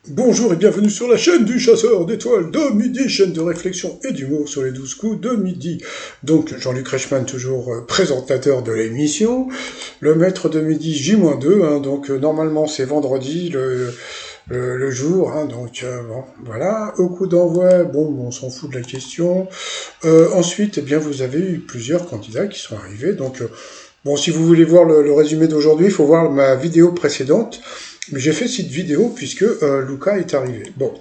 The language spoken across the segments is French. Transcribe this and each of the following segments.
Bonjour et bienvenue sur la chaîne du chasseur d'étoiles de midi, chaîne de réflexion et d'humour sur les 12 coups de midi. Donc Jean-Luc Reichmann, toujours présentateur de l'émission, le maître de midi J-2, donc normalement c'est vendredi le jour, donc bon, voilà, au coup d'envoi, bon, on s'en fout de la question. Ensuite, eh bien, vous avez eu plusieurs candidats qui sont arrivés, donc bon, si vous voulez voir le résumé d'aujourd'hui, il faut voir ma vidéo précédente. Mais j'ai fait cette vidéo puisque Luca est arrivé. Bon,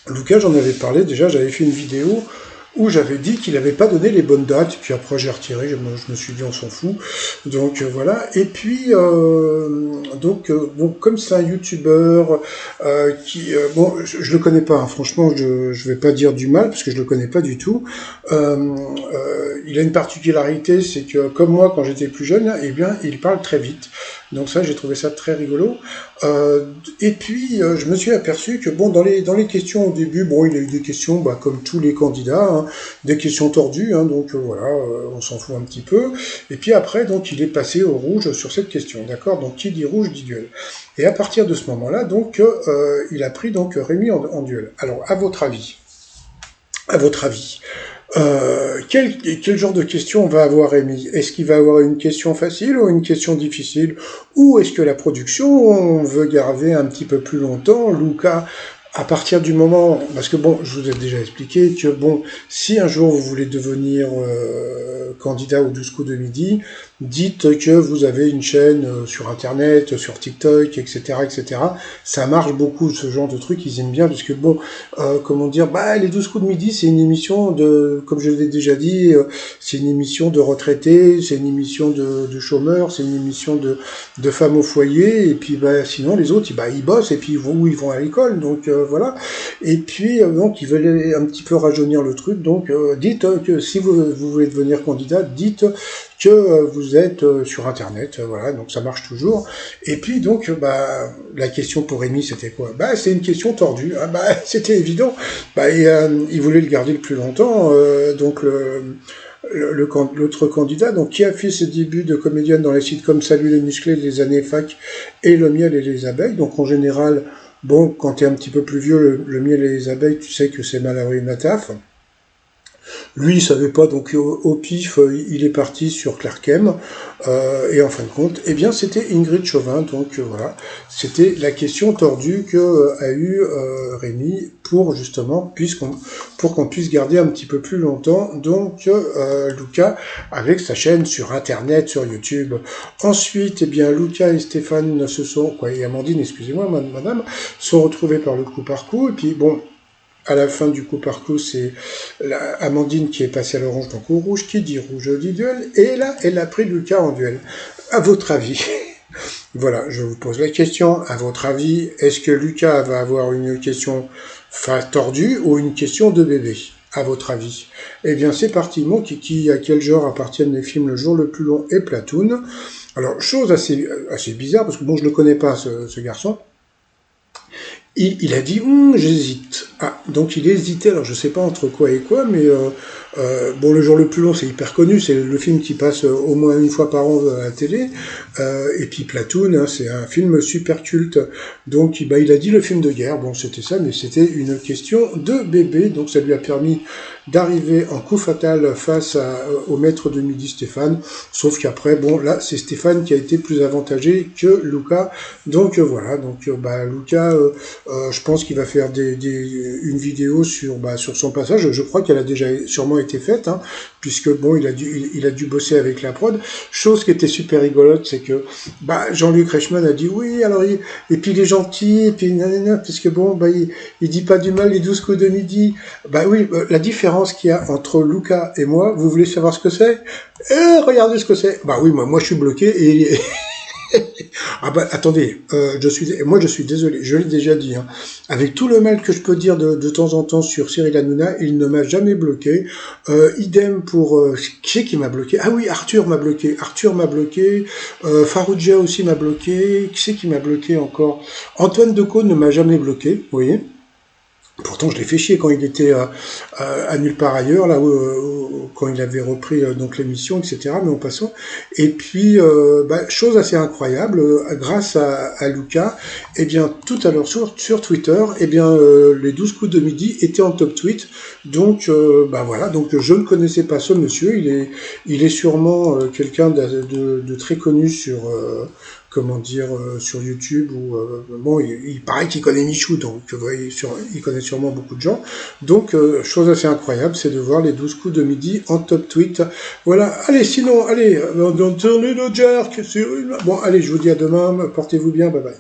Luca, j'en avais parlé déjà, j'avais fait une vidéo où j'avais dit qu'il n'avait pas donné les bonnes dates, puis après j'ai retiré, je me suis dit on s'en fout, donc voilà, et puis bon, comme c'est un youtubeur bon, je le connais pas, franchement, je vais pas dire du mal, parce que je le connais pas du tout, il a une particularité, c'est que comme moi quand j'étais plus jeune, eh bien il parle très vite, donc ça j'ai trouvé ça très rigolo, et puis je me suis aperçu que bon, dans les questions au début, bon, il a eu des questions comme tous les candidats, des questions tordues, donc voilà, on s'en fout un petit peu. Et puis après, donc il est passé au rouge sur cette question, d'accord. Donc qui dit rouge dit duel. Et à partir de ce moment-là, donc il a pris donc Rémi en duel. Alors à votre avis, quel genre de question va avoir Rémi? Est-ce qu'il va avoir une question facile ou une question difficile? Ou est-ce que la production veut garder un petit peu plus longtemps Luca, à partir du moment... Parce que bon, je vous ai déjà expliqué que bon, si un jour vous voulez devenir candidat aux 12 coups de midi, dites que vous avez une chaîne sur Internet, sur TikTok, etc., etc. Ça marche beaucoup, ce genre de truc, ils aiment bien, parce que bon, comment dire, les 12 coups de midi, c'est une émission de, comme je l'ai déjà dit, c'est une émission de retraités, c'est une émission de chômeurs, c'est une émission de femmes au foyer, et puis sinon les autres, ils bossent, et puis ils vont à l'école, donc voilà. Et puis donc ils veulent un petit peu rajeunir le truc, donc dites que si vous voulez devenir candidat, dites que vous êtes sur Internet, voilà, donc ça marche toujours. Et puis donc, la question pour Rémi, c'était quoi? C'est une question tordue, c'était évident. Il voulait le garder le plus longtemps, donc l'autre candidat, donc qui a fait ses débuts de comédienne dans les sitcoms Salut les musclés, les années fac et Le miel et les abeilles. Donc en général, bon, quand t'es un petit peu plus vieux, le miel et les abeilles, tu sais que c'est Mallory Mataf. Lui, il savait pas, donc au pif, il est parti sur Clarkem, et en fin de compte, eh bien, c'était Ingrid Chauvin, donc voilà, c'était la question tordue que a eu Rémi pour justement, pour qu'on puisse garder un petit peu plus longtemps, donc Luca avec sa chaîne sur Internet, sur YouTube. Ensuite, eh bien, Luca et Stéphane et Amandine, excusez-moi, madame, sont retrouvés par le coup par coup, et puis bon, à la fin du coup par coup, c'est Amandine qui est passée à l'orange, donc au rouge, qui dit rouge dit duel, et là, elle a pris Lucas en duel. À votre avis, voilà, je vous pose la question, à votre avis, est-ce que Lucas va avoir une question tordue ou une question de bébé? À votre avis? Eh bien, c'est parti. Mon kiki, à quel genre appartiennent les films Le jour le plus long et Platoon? Alors, chose assez bizarre, parce que bon, je ne connais pas ce garçon. Il a dit j'hésite. Ah, donc il hésitait, alors je sais pas entre quoi et quoi, mais bon, Le jour le plus long, c'est hyper connu, c'est le film qui passe au moins une fois par an à la télé, et puis Platoon, c'est un film super culte, donc il a dit le film de guerre, bon c'était ça, mais c'était une question de bébé, donc ça lui a permis d'arriver en coup fatal face au maître de midi Stéphane, sauf qu'après, bon là c'est Stéphane qui a été plus avantagé que Luca, donc voilà, donc Luca, je pense qu'il va faire une vidéo sur son passage. Je crois qu'elle a déjà sûrement été faite, puisque bon, il a dû bosser avec la prod. Chose qui était super rigolote, c'est que Jean-Luc Reichmann a dit oui, alors et puis il est gentil, et puis nanana, parce que bon, il dit pas du mal les 12 coups de midi. Oui, la différence qu'il y a entre Luca et moi, vous voulez savoir ce que c'est? Regardez ce que c'est. Oui, moi je suis bloqué et attendez, moi je suis désolé, je l'ai déjà dit, avec tout le mal que je peux dire de temps en temps sur Cyril Hanouna, il ne m'a jamais bloqué. Idem pour qui c'est qui m'a bloqué? Ah oui, Arthur m'a bloqué, Farouja aussi m'a bloqué, qui c'est qui m'a bloqué encore? Antoine Decaux ne m'a jamais bloqué, vous voyez. Pourtant, je l'ai fait chier quand il était à nulle part ailleurs, là où, quand il avait repris donc l'émission, etc. Mais en passant. Et puis, chose assez incroyable, grâce à Lucas, eh bien, tout à l'heure sur Twitter, eh bien, les 12 coups de midi étaient en top tweet. Donc, voilà. Donc, je ne connaissais pas ce monsieur. Il est sûrement quelqu'un de très connu sur comment dire, sur YouTube, ou bon, il paraît qu'il connaît Michou, donc il connaît sûrement beaucoup de gens. Donc, chose assez incroyable, c'est de voir les 12 coups de midi en top tweet. Voilà, allez, sinon, allez, don't turn it a jerk. Bon, allez, je vous dis à demain, portez-vous bien, bye bye.